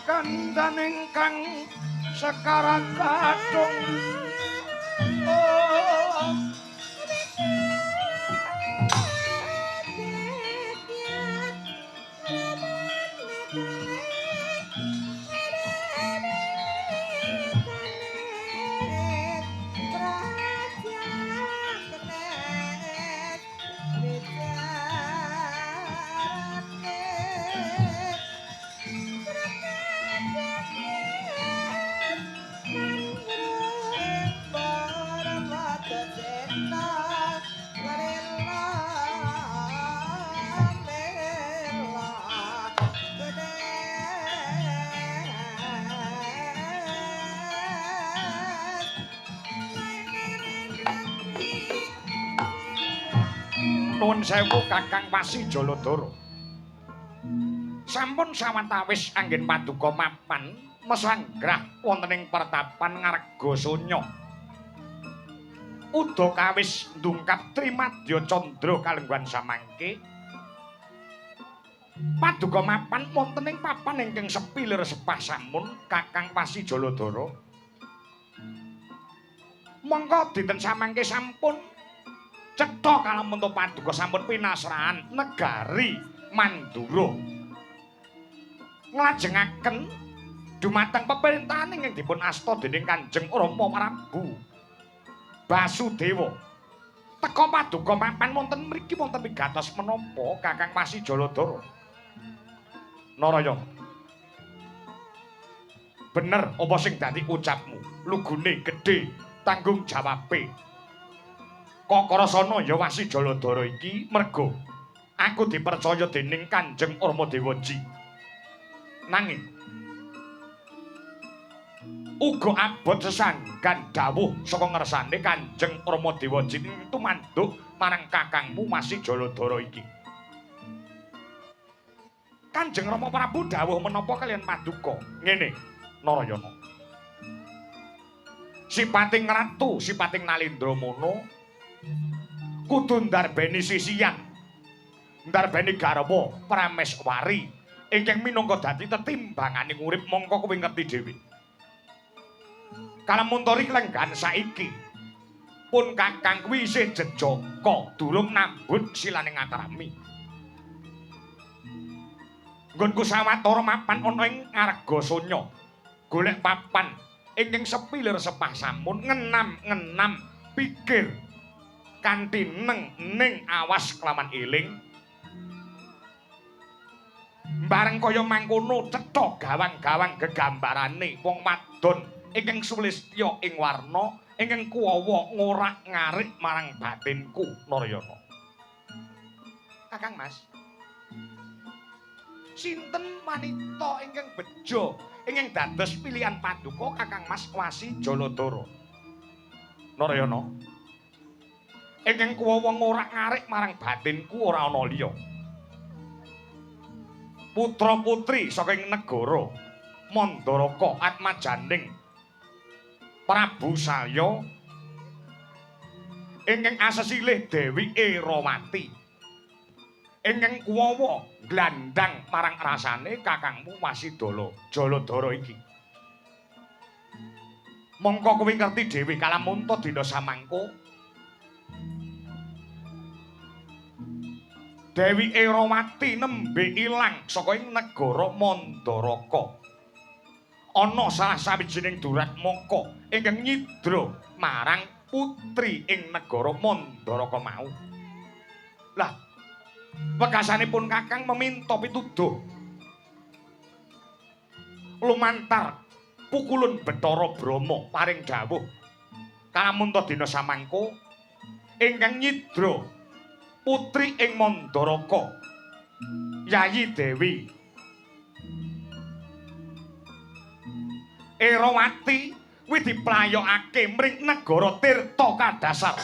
Kandan ingkang sekarat kadung nuwun sewu Kakang Wasi Jaladara. Sampun sawetawis anggen paduka mapan mesanggrah wonten ing pertapan Ngargasanya. Uda kawis ndungkap Trimadya Candra kalengguhan samangke. Paduka mapan wonten ing papan ingkang sepilir sepah samun Kakang Wasi Jaladara. Monggo dinten samangke sampun cetha kalamun paduka sampun pinasrahan negari Mandura. Nglajengaken dumateng peperintahan ingkang dipun asta dening Kanjeng Rama Prabu Basudewa. Teka paduka mapan wonten mriki wonten wigatos menapa Kakang Wasi Jaladara? Narayana. Bener apa sing dadi ucapmu? Lugune gedhe, tanggung jawabe. Kok krasana ya Wasi Jaladara iki merga aku dipercaya dening Kanjeng Ramadewaji. Nanging uga abot sesanggan dawuh saka ngersane Kanjeng Ramadewaji tumanduk marang kakangmu Wasi Jaladara iki. Kanjeng Rama Prabu dawuh menapa kaliyan paduka? Ngene, Narayana. Sipating ratu, sipating Nalendramana kudu ndarbeni sisian, ndarbeni garwa Prameswari ingkang minangka dadi tetimbanganing urip mongko kowe ngerti dhewe. Kalamun tori lenggan saiki pun kakang kuwi isih jejaka durung nambut silaning akrami. Nggonku sawetara mapan ana ing Ngargasanya. Golek papan ingkang sepilir sepah samun ngenam-ngenam pikir kanthi ning awas kelawan eling. Bareng kaya mangkono cetha gawang-gawang gegambarane wong wadon ingkang sulistya ing warna ingkang kuwawa ngorak-ngarik marang batinku Narayana. Kakang Mas, sinten wanita ingkang bejo ingkang dados pilihan paduka Kakang Mas Wasi Jaladara? Narayana. Ingkang kuwawa ngorak-ngarik marang batinku ora ana liya. Putra-putri saking negara Mandaraka atmajaning Prabu Salya ingkang asesilih Dewi Erawati ingkang kuwawa glandang marang rasane kakangmu Wasi Jaladara iki. Mongko kowe ngerti dhewe kalamun ta dina samangka Dewi Erawati nembe ilang saka ing negara Mandaraka. Ana salah sawijining duratmaka ingkang nyidra marang putri ing negara Mandaraka mau. Lah, wekasanipun kakang meminta pituduh lumantar pukulun Bathara Brama paring dawuh kalamun ta dina samangka ingkang nyidra putri ing Mandaraka Yayi Dewi Erawati kuwi diplayokake mring negara Tirta Kadasar.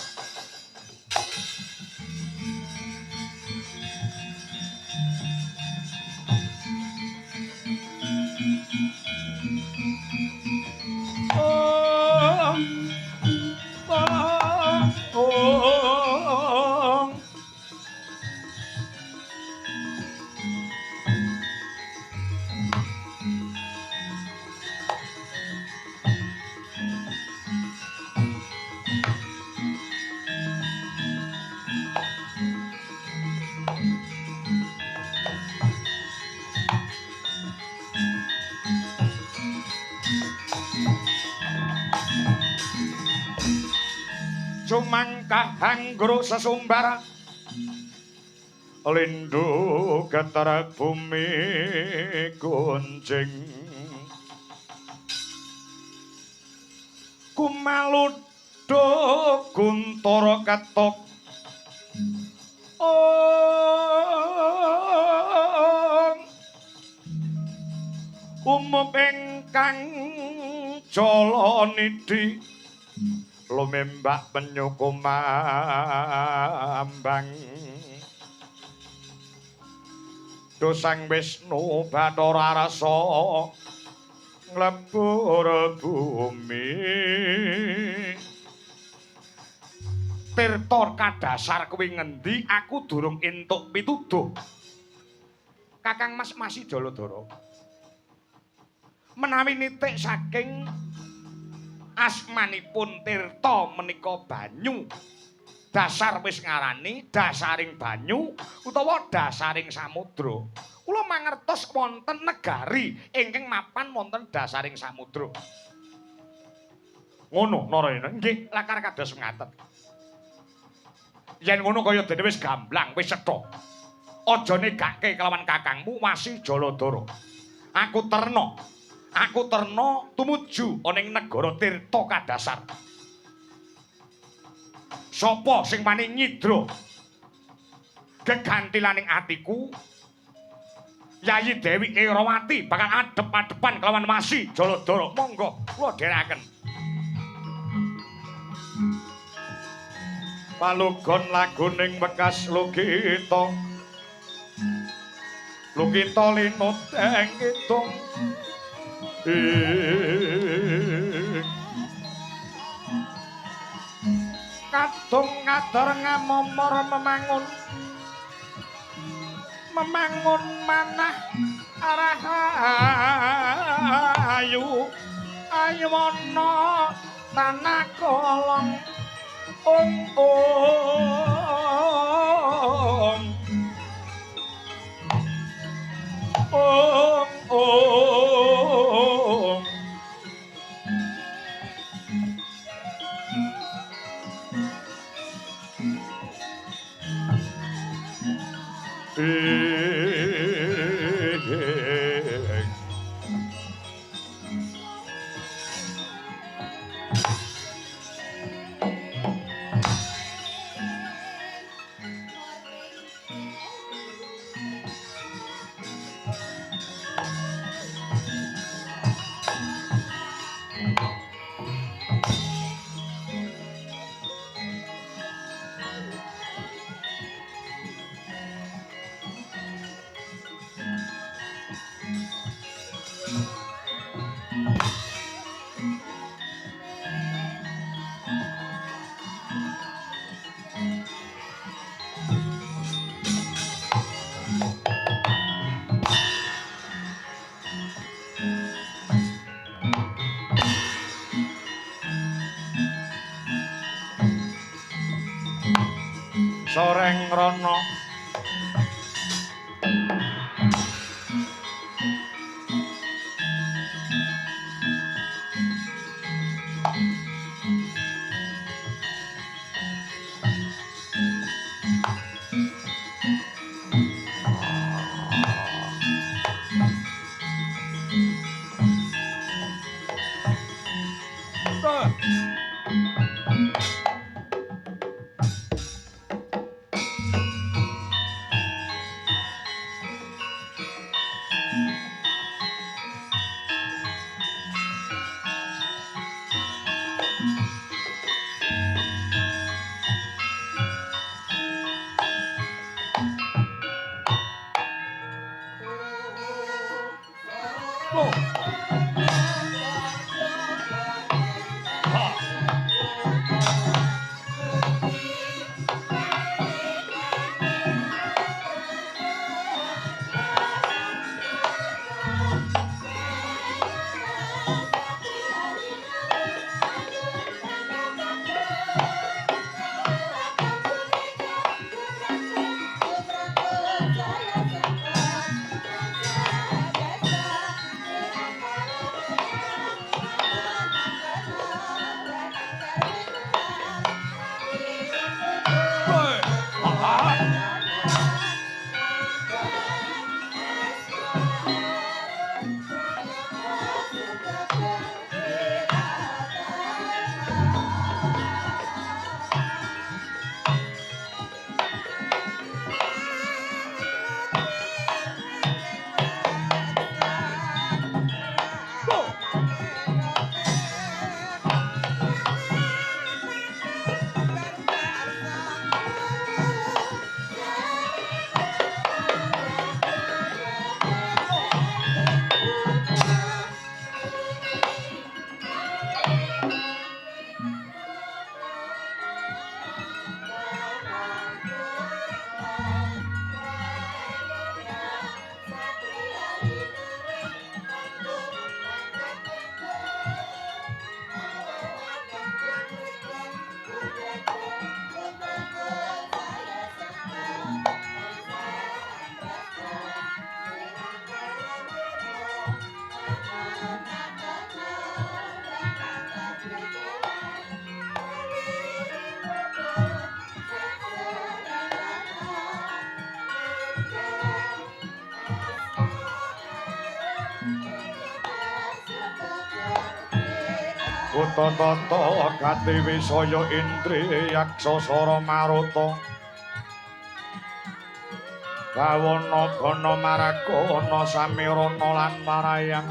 Cumangkah anggro sesumbar lindu getar bumi gunjing kumaludo guntara ketok umum ingkang jala nidhi lumembak penyu kumambang dosang Wisnu Bathara Rasa nglebur bumi tirta kadasar kuwi ngendi aku durung entuk pituduh Kakang Mas Masi Jaladara menawi nitik saking asmanipun tirta menika banyu dasar wis ngarani dasaring banyu utawa dasaring samudra kula mangertos wonten negari ingkang mapan wonten dasaring samudra ngono Narayana nggih lakar kados ngaten yen ngono kaya dene wis gamblang wis cetha aja negake kelawan kakangmu Wasi Jaladara aku terna tumuju ana ing negara tirta kadasar sapa sing wani nyidra gegantilaning atiku Yayi Dewi Irawati bakal adep-adepan kelawan Wasi Jaladara monggo kula dherekaken palugon laguning bekas lukita linut ing kidung kadung ngador ngamomor memangun manah arahayu aywana tanah kolong ong soreng rono Buta tata gati wisaya indri yaksa sara maruta bawana bana marakana samirana lan marayang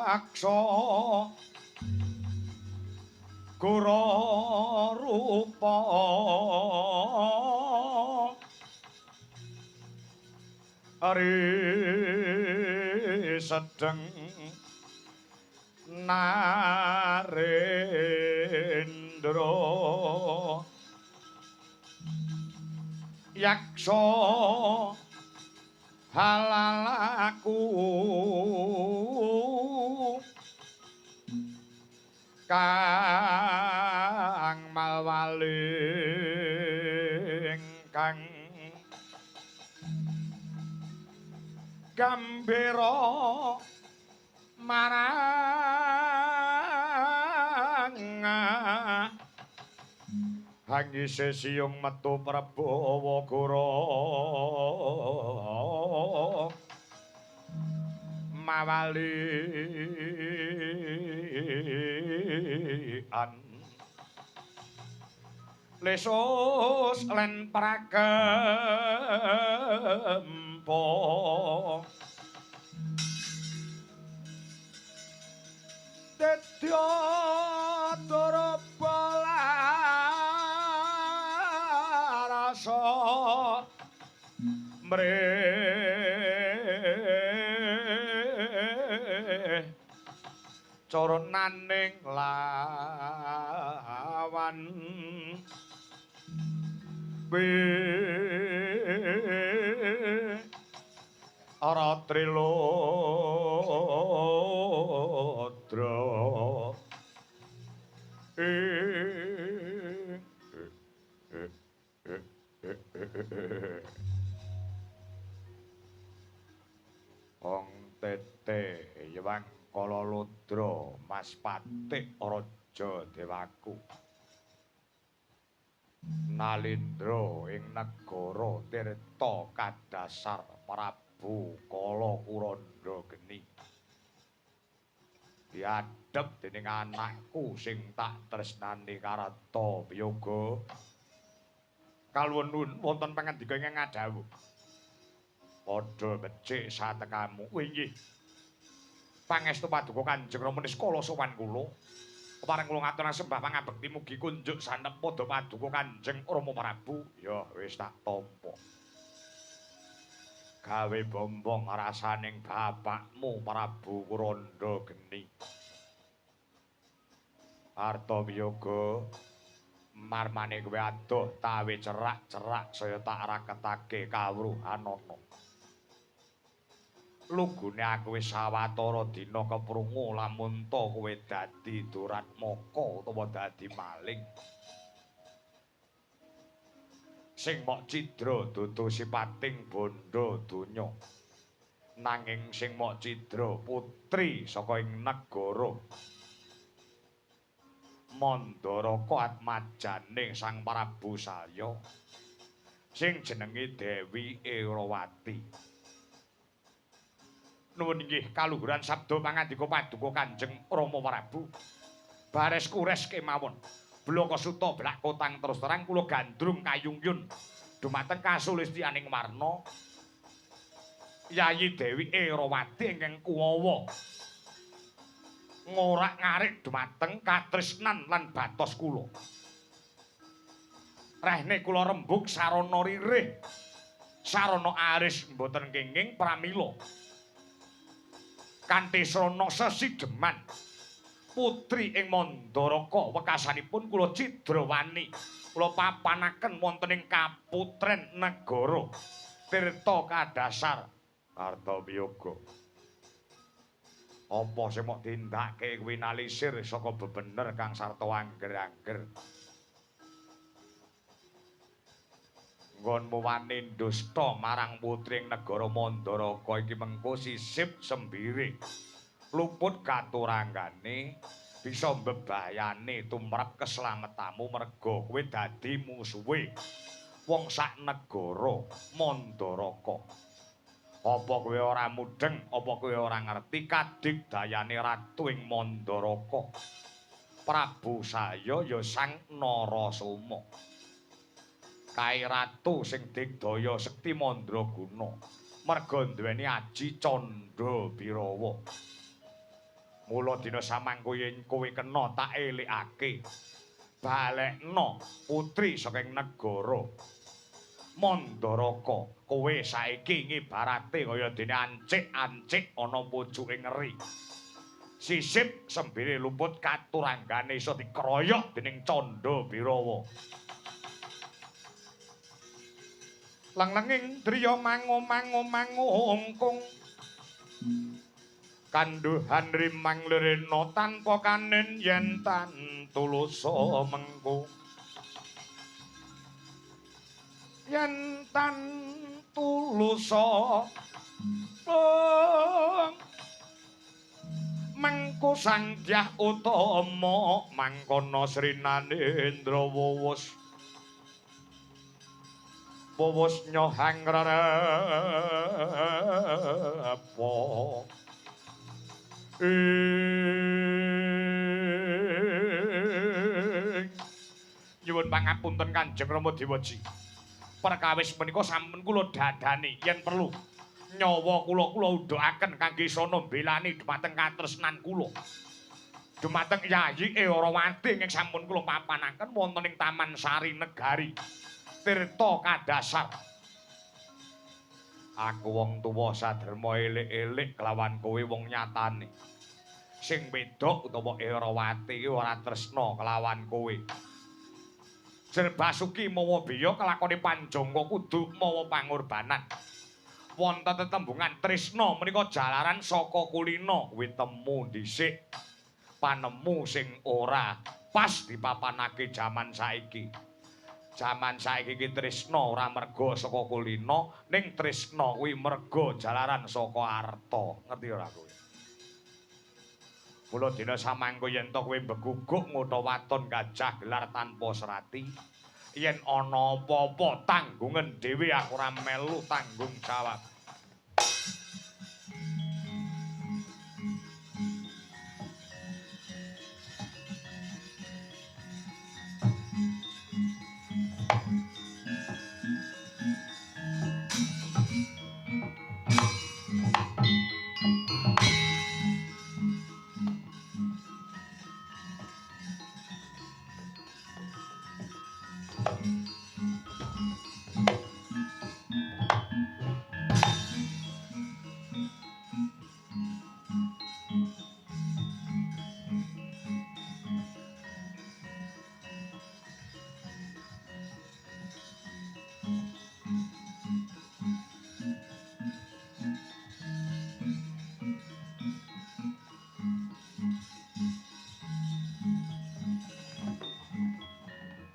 yaksa gura rupa ari sedeng narendra yaksa halalaku kang malwaling kang gambira marang hangise siyung metu Prabawa Gora mawalian lesus len pragempa dedya durba rasa mreh coronaning lawan ora trilodra Ong tete yewang kala ludra Mas Patik Raja Dewaku Nalindra ing negara Tirta kadasar Prabu Kala Kuranda Geni diadhep dening anakku sing tak tresnani Karta Wiyaga kaluwun wonten pangandika ingkang ngadhawuh padha becik satekamu inggih pangestu paduka Kanjeng Rama niskala sowan kula kepareng kula ngaturaken sembah pangabekti mugi kunjuk sanep padha paduka Kanjeng Rama Prabu ya wis tak tampa gawe bombong rasaning bapakmu Prabu Kuranda Geni Arta Wiyaga marmane kowe adoh tawe cerak-cerak saya tak raketake kawruhan ana lugune aku wis sawetara dina keprungu lamun to kowe dadi duratmaka utawa dadi maling sing mok cidra dudu sipating bondo donya nanging sing mok cidra putri saka ing negara Mandaraka atmajaning Sang Prabu Salya sing jenenge Dewi Erawati. Nuwun inggih kaluhuran sabda pangandika paduka Kanjeng Rama Prabu. Bares kures kemawon. Blaka suta blak kotang terus terang kula gandrung kayungyun dumateng kasulistyaning warna Yayi Dewi Erawati ingkang kuwawa ngorak-ngarik dumateng katresnan lan batos kula. Rehne kula rembug sarana ririh, sarana aris mboten kenging pramila. Kanthi srana sesideman putri ing Mandaraka wekasanipun kula cidrawani kula papanaken wonten ing kaputren negara Tirta Kadasar Kartawiyaga. Apa sing mok tindake kuwi nalisir saka bebener kang sarta angger-angger. Nggonmu wani ndusta marang putri ing negara Mandaraka iki mengko sisip sembire. Luput katuranggane bisa mbebayani tumrap keselametamu merga kowe dadi musuhe wong sak negara Mandaraka. Apa kowe ora mudeng, apa kowe ora ngerti kadigdayane ratu ing Mandaraka? Prabu Salya ya Sang Narasoma. Kae ratu sing digdaya sekti mandraguna, merga nduweni aji candha birawa. Mula dina samangko yen kowe kena tak elikake. Balekna putri saking negara Mandaraka. Kowe saiki ngibarate kaya dene ancik-ancik ana pucuking ngeri. Sisip sembire luput katuranggane iso dikeroyok dening candha birawa. Langlenging driya mango-mango-mango-ongkong. Kanduhan rimang lirena tanpa kanen yen tan tulusa mengko. Yen tan tulusa mengko sang Dyah Utama mangkono Srinandendra wuwus nyohang rerepa nyuwun pangapunten Kanjeng Rama Dewaji. Perkawis menika sampun kula dadani yen perlu nyawa kula udhakaken kangge sana mbelani dhumateng katresnan kula. Dhumateng Yayi Erawati ingkang sampun kula papanaken wonten ing Taman Sari Negari Tirta Kadasar. Aku wong tuwa saderma elik-elik kelawan kowe wong nyatane. Sing wedok utawa Erawati ora tresna kelawan kowe. Jerbasuki mawa beya kelakone Panjangga kudu mawa pangorbanan. Wonten tetembungan tresna menika jalaran saka kulina witemu dhisik. Panemu sing ora pas dipapanake jaman saiki. Jaman saiki iki tresna ora merga saka kulina, ning tresna kuwi merga jalaran saka arta. Ngerti ora kowe? Mula dina samangko yen to kowe beguguk ngutha waton gajah gelar tanpa serati, yen ana apa-apa tanggungen dhewe aku ora melu tanggung jawab.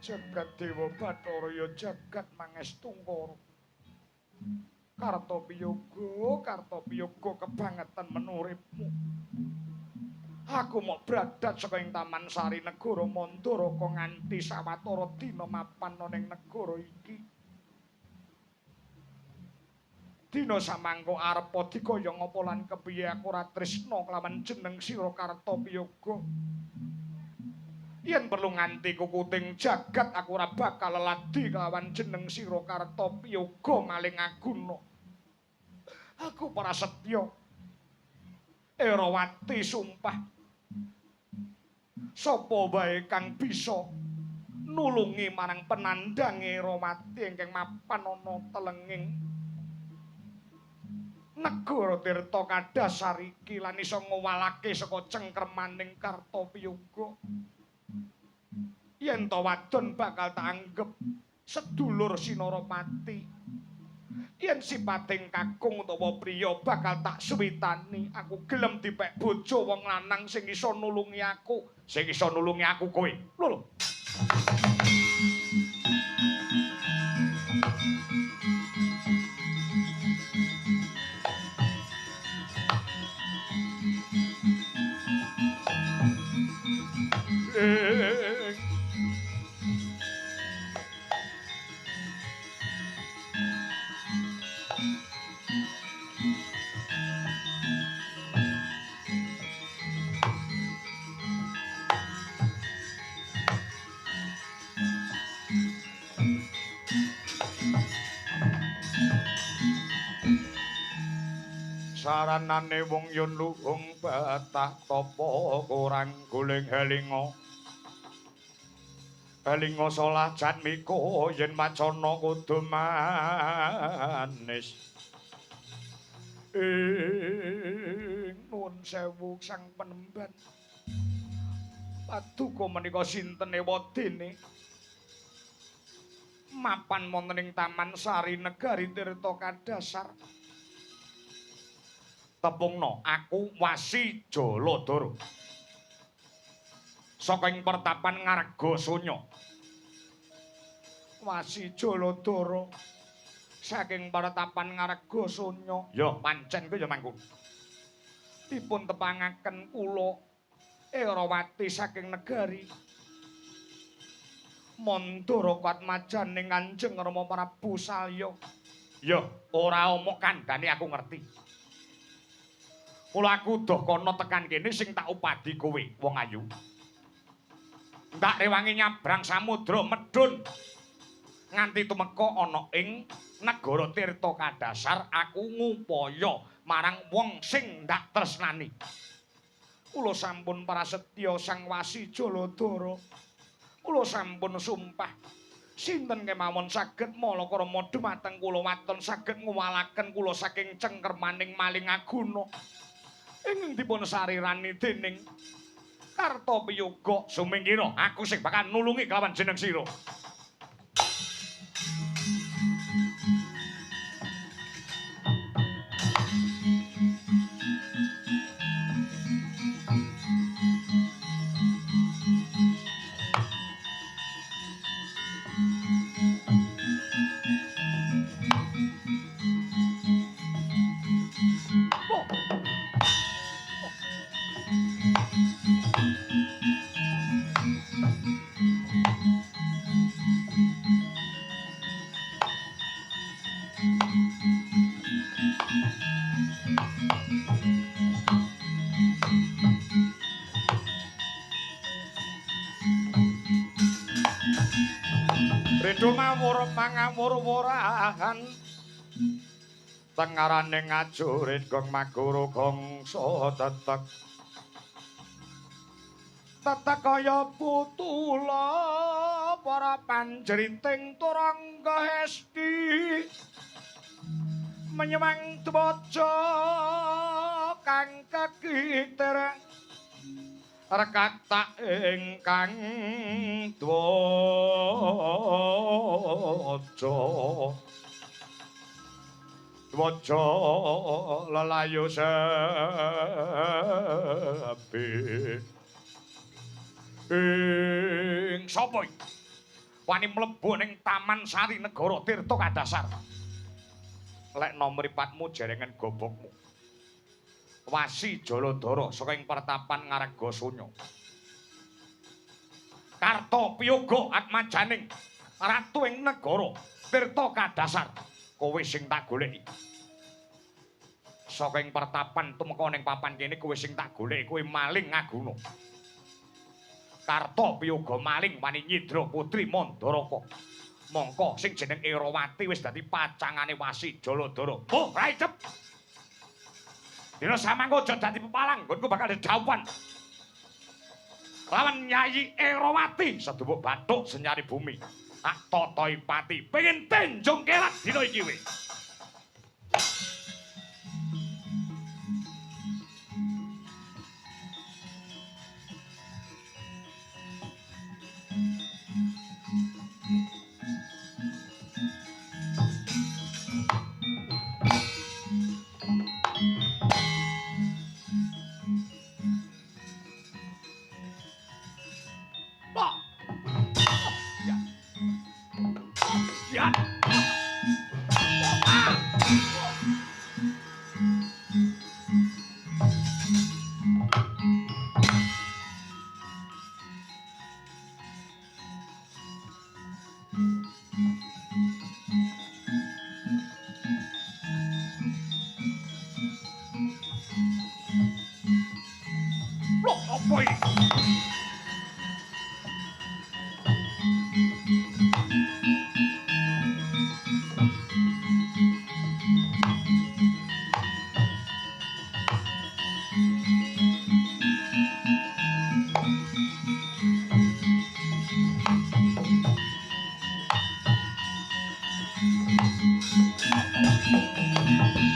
Jagat Dewa Bathara ya jagat mangestungkara. Kartawiyaga kebangetan menuripmu. Aku mau bradat saka ing Taman Sari negara Mandara kok nganti sawetara dina mapan ana ing negara iki. Dina samangka arep dikaya ngapa lan kepiye aku ora tresna kelawan jeneng sira Kartopiyoga. Yen perlu nganti kukuting jagat aku ora bakal leladi kelawan jeneng sira Kartopiyoga maling aguna. Aku prasetya Erawati sumpah sapa wae kang bisa nulungi marang penandhange Erawati ingkang mapan ana telenging negara Tirta Kadasar iki lan isa ngowalake saka cengkremaning Kartopiyoga. Yen to wadon bakal tak anggep sedulur Sinaramati. Yen sipating kakung utawa priya bakal tak suwitani. Aku gelem dipek bojo wong lanang sing isa nulungi aku. Sing isa nulungi aku kowe. Lho. Saranane wong yen luhung batah tapa kurang guling helinga. Helinga salah janmika yen macana kudu manis. Nuwun sewu Sang Penemban. Paduka menika sinten ewadene? Mapan wonten ing Taman Sari Negari Tirta Kadasar. Tepungno aku Wasi Jaladara. Saka ing pertapan Ngargasanya. Wasi Jaladara saking pertapan Ngargasanya. Ya pancen kuwi ya mangku. Dipun tepangaken kula Erawati saking negari Mandara Katmajaning Kanjeng Rama Prabu Salya. Ya ora omok kandhane aku ngerti. Mula aku doh kono tekan kene sing tak upadi kowe wong ayu. Ndak rewangi nyabrang samudra medhun nganti tumeka ana ing negara Tirta Kadasar aku ngupaya marang wong sing ndak tresnani. Kula sampun prasetya Sang Wasi Jaladara. Kula sampun sumpah sinten kemawon saged malakrama dhumateng kula waton saged ngwalaken kula saking cengkermaning maling aguna. Ing dipun sarirani dening Kartopiyoga sumingkira aku sing bakal nulungi kelawan jeneng sira. Ridho mawur mangawur-wurahan tengarane ngajurit gong maguru gongso tetek tetek kaya putula para panjriting turangga hesti menyemang tubaca kang kekiter rekata ingkang dwaja lelayu sepi ing sapa iki wani mlebu ning Taman Sari Negara Tirta Kadasar lek nomripatmu jarengan gobokmu Wasi Jaladara saka ing pertapan Ngargasunya. Karta piyoga atmajaning ratu ing negara Tirta Kadasar, kowe sing tak goleki. Saka ing pertapan tumeka ning papan kene kowe sing tak goleki, kowe maling ngaguna. Karta piyoga maling wani nyidra putri Mandaraka. Mongko sing jeneng Erawati wis dadi pacangane Wasi Jaladara. Oh, raicep. Dina samangko aja dadi pepalang, nggonku bakal dedhawan. Lawan Nyai Erawati sedhuwuk bathuk senyari bumi. Tak totoi pati pengen tenjong kelat dina iki we.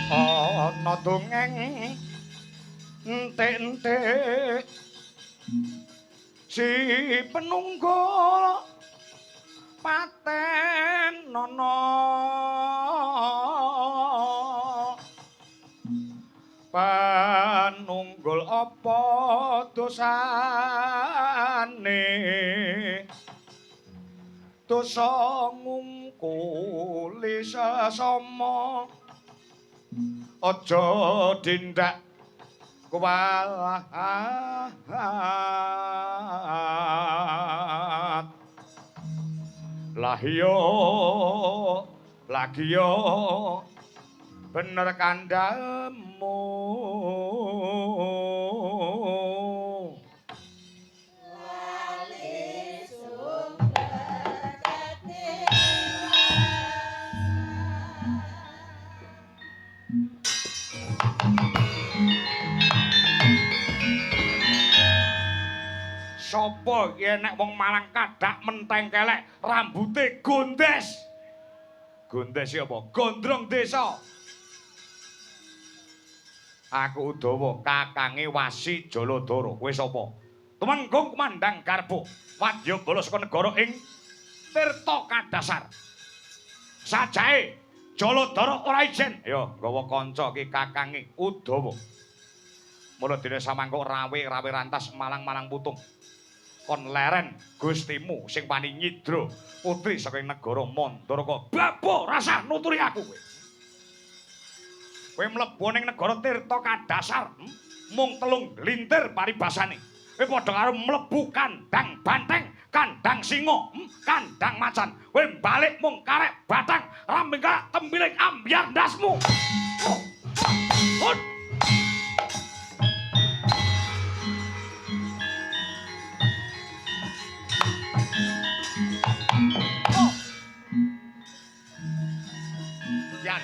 Ana dongeng entek-entek si penunggul paten nono panunggul apa dosane dosa ngungkuli sesama aja dindak kuwalat lah iya lagi yo bener kandhamu sapa yen nek wong Malang kadak menteng kelek rambute gondes. Gondes apa? Gondrong desa. Aku Udawa kakange Wasi Jaladara. Kowe sapa? Tumenggung Kumandang Garba. Wadyabala saka negara ing Tirta Kadasar. Sajae Jaladara ora ijen. Ya, nggawa kanca iki kakange Udawa. Mula dene samangko rawe rantas malang-malang putung. Kon leren Gustimu sing wani nyidra putri saka negara Mandaraka. Babo rasah nuturi aku kowe. Kowe mlebu ning negara Tirta Kadasar, mung telung lintir paribasane. Kowe padha karo mlebu kandang banteng, kandang singa, kandang macan. Kowe balik mung karek batang, rambingka tembiling ambyar ndasmu. Yan.